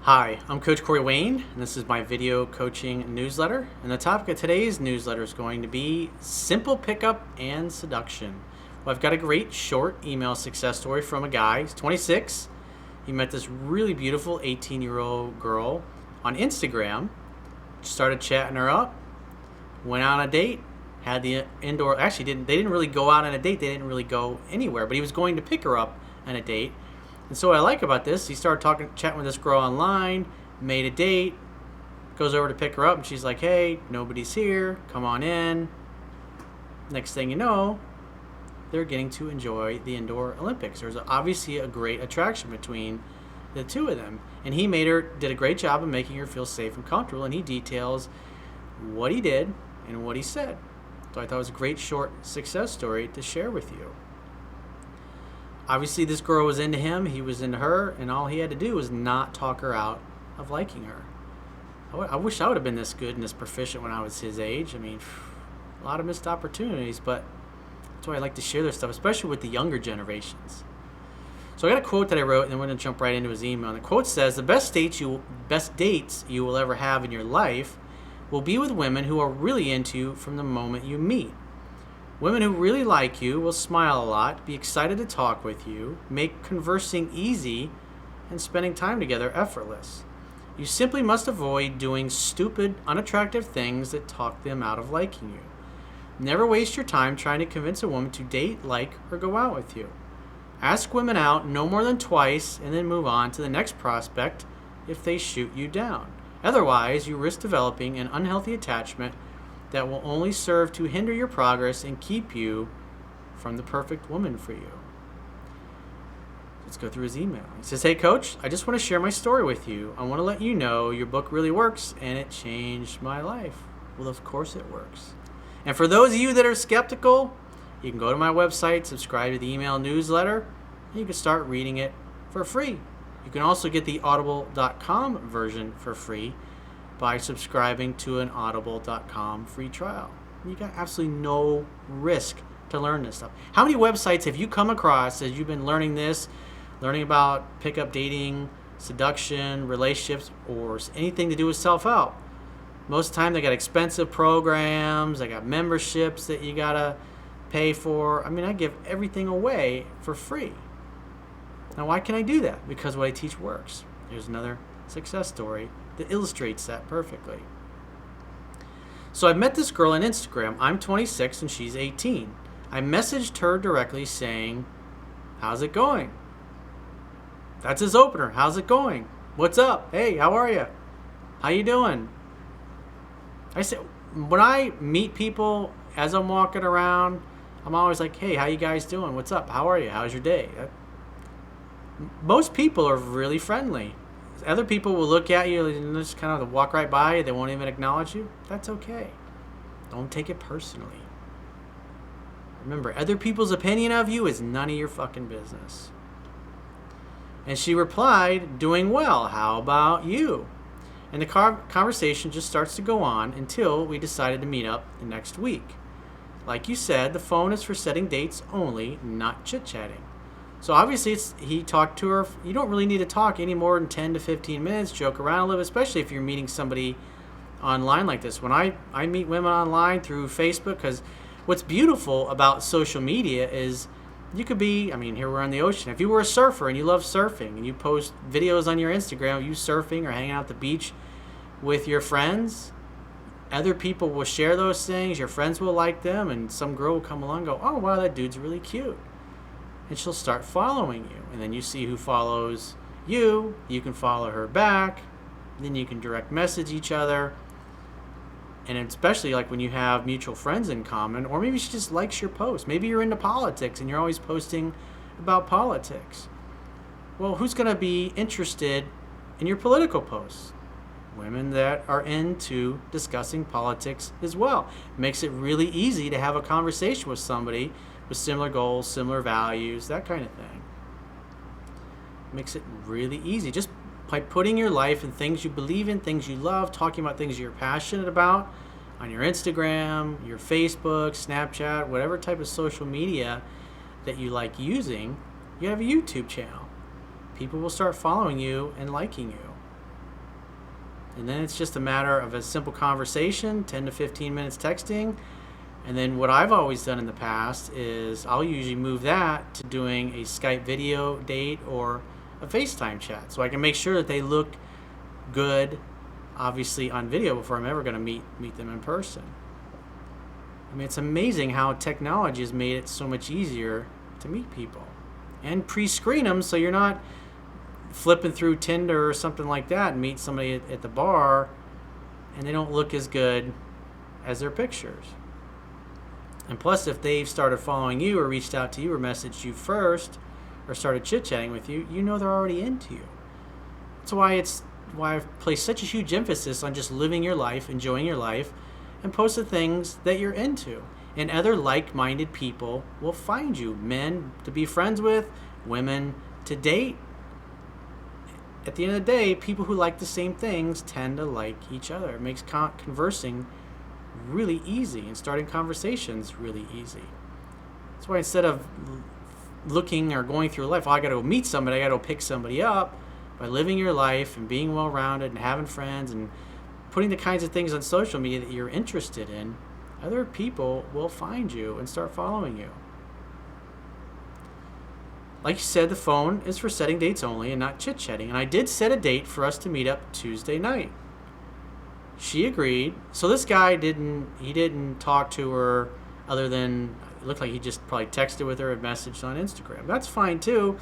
Hi, I'm Coach Corey Wayne, and this is my video coaching newsletter. And the topic of today's newsletter is going to be simple pickup and seduction. Well, I've got a great short email success story from a guy. He's 26. He met this really beautiful 18-year-old girl on Instagram, started chatting her up, went on a date, had the indoor, actually they didn't really go out on a date, they didn't really go anywhere, but he was going to pick her up on a date. And so what I like about this, he started chatting with this girl online, made a date, goes over to pick her up, and she's like, hey, nobody's here, come on in. Next thing you know, they're getting to enjoy the indoor Olympics. There's obviously a great attraction between the two of them. And he did a great job of making her feel safe and comfortable, and he details what he did and what he said. So I thought it was a great short success story to share with you. Obviously, this girl was into him, he was into her, and all he had to do was not talk her out of liking her. I wish I would have been this good and this proficient when I was his age. I mean, a lot of missed opportunities, but that's why I like to share this stuff, especially with the younger generations. So I got a quote that I wrote, and then we're going to jump right into his email. And the quote says, the best dates you will ever have in your life will be with women who are really into you from the moment you meet. Women who really like you will smile a lot, be excited to talk with you, make conversing easy, and spending time together effortless. You simply must avoid doing stupid, unattractive things that talk them out of liking you. Never waste your time trying to convince a woman to date, like, or go out with you. Ask women out no more than twice and then move on to the next prospect if they shoot you down. Otherwise, you risk developing an unhealthy attachment that will only serve to hinder your progress and keep you from the perfect woman for you. Let's go through his email. He says, hey coach, I just want to share my story with you. I want to let you know your book really works and it changed my life. Well, of course it works. And for those of you that are skeptical, you can go to my website, subscribe to the email newsletter, and you can start reading it for free. You can also get the audible.com version for free by subscribing to an audible.com free trial. You got absolutely no risk to learn this stuff. How many websites have you come across as you've been learning this, learning about pickup dating, seduction, relationships, or anything to do with self-help? Most of the time they got expensive programs, they got memberships that you gotta pay for. I mean, I give everything away for free. Now why can I do that? Because what I teach works. Here's another success story that illustrates that perfectly. So I met this girl on Instagram. I'm 26 and she's 18. I messaged her directly saying, how's it going? That's his opener. How's it going? What's up? Hey, how are you? How you doing? I said, when I meet people as I'm walking around, I'm always like, hey, how you guys doing? What's up? How are you? How's your day? Most people are really friendly. Other people will look at you and just kind of walk right by you. They won't even acknowledge you. That's okay. Don't take it personally. Remember, other people's opinion of you is none of your fucking business. And she replied, doing well. How about you? And the conversation just starts to go on until we decided to meet up the next week. Like you said, the phone is for setting dates only, not chit-chatting. So obviously he talked to her. You don't really need to talk any more than 10 to 15 minutes, joke around a little, especially if you're meeting somebody online like this. When I meet women online through Facebook, because what's beautiful about social media is you could be, I mean, here we're on the ocean. If you were a surfer and you love surfing and you post videos on your Instagram of you surfing or hanging out at the beach with your friends, other people will share those things, your friends will like them, and some girl will come along and go, oh, wow, that dude's really cute. And she'll start following you. And then you see who follows you. You can follow her back. Then you can direct message each other. And especially like when you have mutual friends in common, or maybe she just likes your post. Maybe you're into politics and you're always posting about politics. Well, who's going to be interested in your political posts? Women that are into discussing politics as well. It makes it really easy to have a conversation with somebody with similar goals, similar values, that kind of thing. It makes it really easy. Just by putting your life and things you believe in, things you love, talking about things you're passionate about on your Instagram, your Facebook, Snapchat, whatever type of social media that you like using, you have a YouTube channel. People will start following you and liking you. And then it's just a matter of a simple conversation, 10 to 15 minutes texting. And then what I've always done in the past is I'll usually move that to doing a Skype video date or a FaceTime chat. So I can make sure that they look good, obviously, on video before I'm ever going to meet them in person. I mean, it's amazing how technology has made it so much easier to meet people. And pre-screen them so you're not flipping through Tinder or something like that and meet somebody at the bar and they don't look as good as their pictures. And plus, if they've started following you or reached out to you or messaged you first or started chit-chatting with you, you know they're already into you. That's why I've placed such a huge emphasis on just living your life, enjoying your life, and post the things that you're into. And other like-minded people will find you. Men to be friends with, women to date. At the end of the day, people who like the same things tend to like each other. It makes conversing really easy and starting conversations really easy. That's why instead of looking or going through life, I got to go meet somebody, I got to go pick somebody up, by living your life and being well-rounded and having friends and putting the kinds of things on social media that you're interested in, other people will find you and start following you. Like you said, the phone is for setting dates only and not chit-chatting. And I did set a date for us to meet up Tuesday night. She agreed. So this guy didn't talk to her other than, it looked like he just probably texted with her and messaged on Instagram. That's fine too.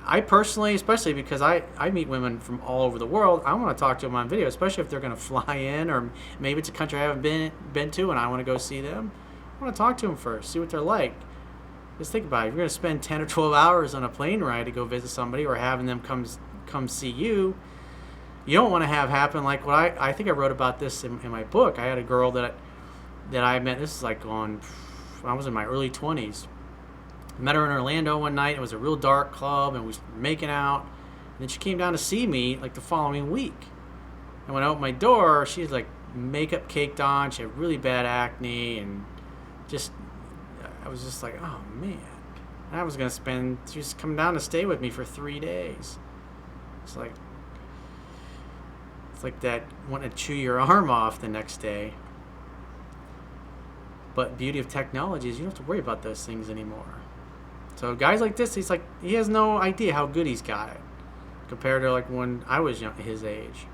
I personally, especially because I meet women from all over the world, I want to talk to them on video, especially if they're going to fly in or maybe it's a country I haven't been to and I want to go see them. I want to talk to them first, see what they're like. Just think about it. If you're going to spend 10 or 12 hours on a plane ride to go visit somebody or having them come see you, you don't want to have happen like what I think I wrote about this in my book. I had a girl that I met, this is like when I was in my early 20s. I met her in Orlando one night. It was a real dark club and we were making out. And then she came down to see me like the following week. And when I opened my door, she had like makeup caked on. She had really bad acne and I was just like, oh man. And I was going to she was coming down to stay with me for 3 days. It's like that wanting to chew your arm off the next day. But beauty of technology is you don't have to worry about those things anymore. So guys like this, he has no idea how good he's got it compared to like when I was his age.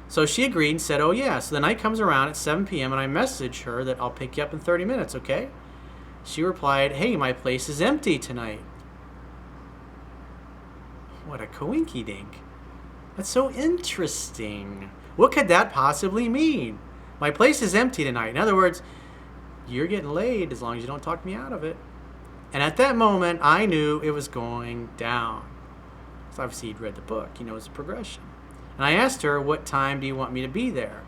So she agreed and said, oh yeah. So the night comes around at 7 p.m. and I message her that I'll pick you up in 30 minutes, okay? She replied, hey, my place is empty tonight. What a coinky-dink. That's so interesting. What could that possibly mean? My place is empty tonight. In other words, you're getting laid as long as you don't talk me out of it. And at that moment, I knew it was going down. So obviously he'd read the book. He knows the progression. And I asked her, what time do you want me to be there?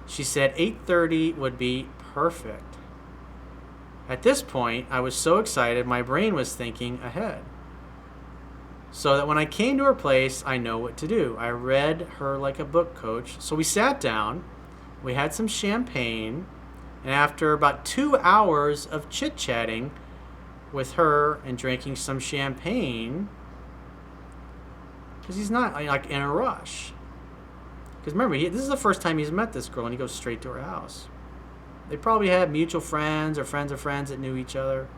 She said 8:30 would be perfect. At this point, I was so excited, my brain was thinking ahead. So that when I came to her place, I know what to do. I read her like a book coach. So we sat down, we had some champagne, and after about 2 hours of chit-chatting with her and drinking some champagne, because he's not like in a rush. Because remember, this is the first time he's met this girl, and he goes straight to her house. They probably had mutual friends or friends of friends that knew each other.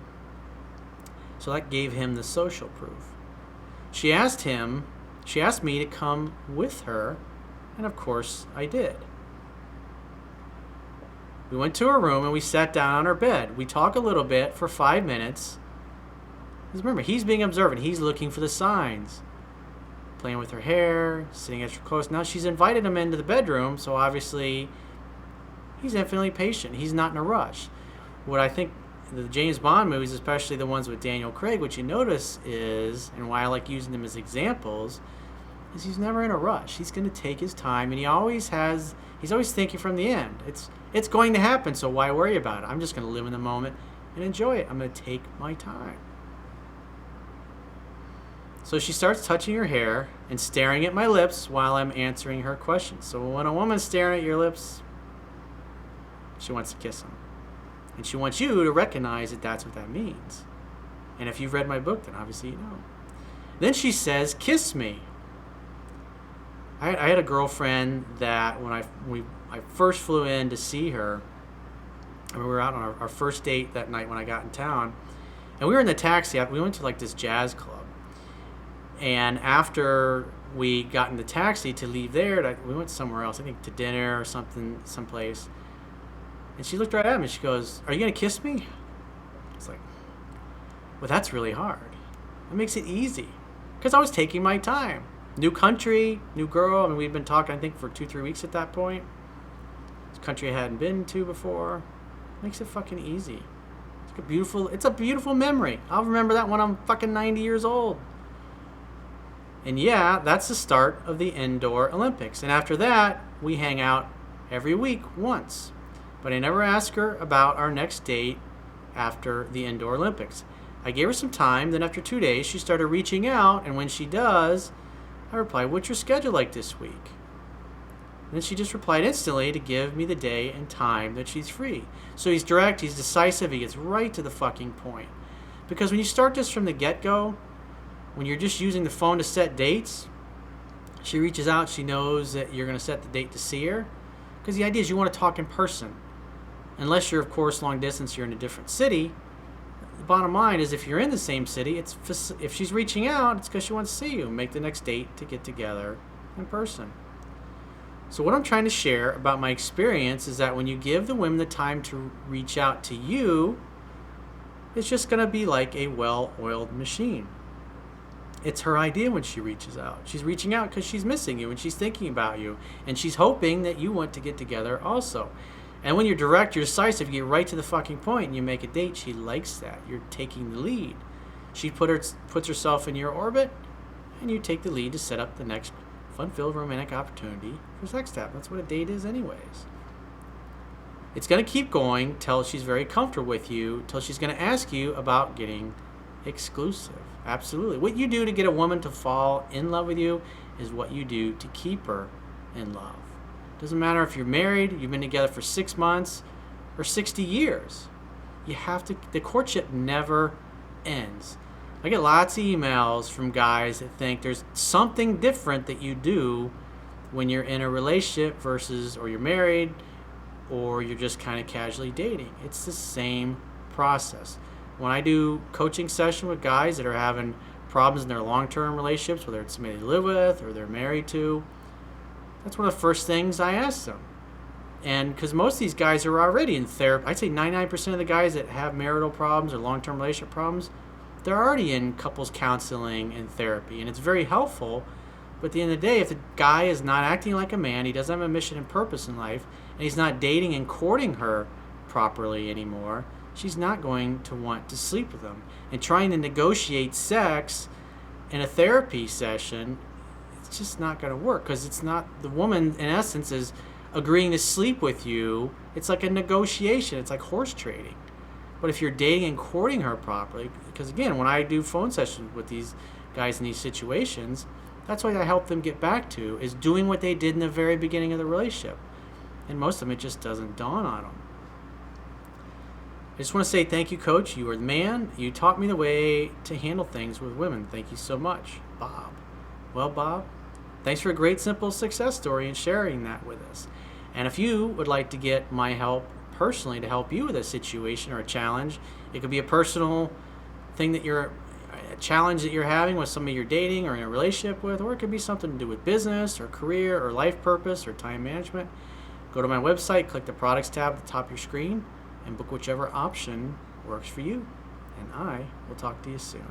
So that gave him the social proof. She asked me to come with her, and of course I did. We went to her room and we sat down on her bed. We talked a little bit for 5 minutes. Because remember, he's being observant. He's looking for the signs. Playing with her hair, sitting extra close. Now she's invited him into the bedroom, so obviously he's infinitely patient. He's not in a rush. What I think the James Bond movies, especially the ones with Daniel Craig, what you notice is, and why I like using them as examples, is he's never in a rush. He's going to take his time, and he's always thinking from the end. It's going to happen, so why worry about it? I'm just going to live in the moment and enjoy it. I'm going to take my time. So she starts touching her hair and staring at my lips while I'm answering her questions. So when a woman's staring at your lips, she wants to kiss them. And she wants you to recognize that that's what that means. And if you've read my book, then obviously you know. Then she says, kiss me. I had a girlfriend that when I first flew in to see her, and we were out on our first date that night when I got in town, and we were in the taxi. We went to like this jazz club, and after we got in the taxi to leave there, we went somewhere else, I think to dinner or something, someplace, and she looked right at me. She goes, "Are you gonna kiss me?" It's like, well, that's really hard. It makes it easy because I was taking my time. New country, new girl. I mean, we'd been talking, I think, for 2-3 weeks at that point. It's a country I hadn't been to before. Makes it fucking easy. It's a beautiful memory. I'll remember that when I'm fucking 90 years old. And yeah, that's the start of the indoor Olympics. And after that, we hang out every week once. But I never ask her about our next date after the indoor Olympics. I gave her some time. Then after 2 days, she started reaching out. And when she does, I reply, "What's your schedule like this week?" And then she just replied instantly to give me the day and time that she's free. So he's direct, he's decisive, he gets right to the fucking point. Because when you start this from the get-go, when you're just using the phone to set dates, she reaches out, she knows that you're going to set the date to see her. Because the idea is you want to talk in person. Unless you're, of course, long distance, you're in a different city. The bottom line is if you're in the same city, if she's reaching out, it's because she wants to see you. Make the next date to get together in person. So what I'm trying to share about my experience is that when you give the women the time to reach out to you, it's just going to be like a well-oiled machine. It's her idea when she reaches out. She's reaching out because she's missing you and she's thinking about you. And she's hoping that you want to get together also. And when you're direct, you're decisive, you get right to the fucking point and you make a date, she likes that. You're taking the lead. She puts herself in your orbit and you take the lead to set up the next fun-filled romantic opportunity for sex tap. That's what a date is anyways. It's going to keep going till she's very comfortable with you, till she's going to ask you about getting exclusive. Absolutely. What you do to get a woman to fall in love with you is what you do to keep her in love. Doesn't matter if you're married, you've been together for 6 months or 60 years. The courtship never ends. I get lots of emails from guys that think there's something different that you do when you're in a relationship or you're married or you're just kind of casually dating. It's the same process. When I do coaching session with guys that are having problems in their long-term relationships, whether it's somebody they live with or they're married to, that's one of the first things I ask them. And because most of these guys are already in therapy, I'd say 99% of the guys that have marital problems or long-term relationship problems, they're already in couples counseling and therapy. And it's very helpful. But at the end of the day, if the guy is not acting like a man, he doesn't have a mission and purpose in life, and he's not dating and courting her properly anymore, she's not going to want to sleep with him. And trying to negotiate sex in a therapy session, it's just not going to work because it's not, the woman in essence is agreeing to sleep with you. It's like a negotiation. It's like horse trading. But if you're dating and courting her properly, because again, when I do phone sessions with these guys in these situations, that's what I help them get back to, is doing what they did in the very beginning of the relationship. And most of them, it just doesn't dawn on them. I just want to say thank you, Coach. You are the man. You taught me the way to handle things with women. Thank you so much, Bob. Well, Bob, thanks for a great, simple success story and sharing that with us. And if you would like to get my help personally to help you with a situation or a challenge, it could be a personal thing that a challenge that you're having with somebody you're dating or in a relationship with, or it could be something to do with business or career or life purpose or time management. Go to my website, click the products tab at the top of your screen, and book whichever option works for you. And I will talk to you soon.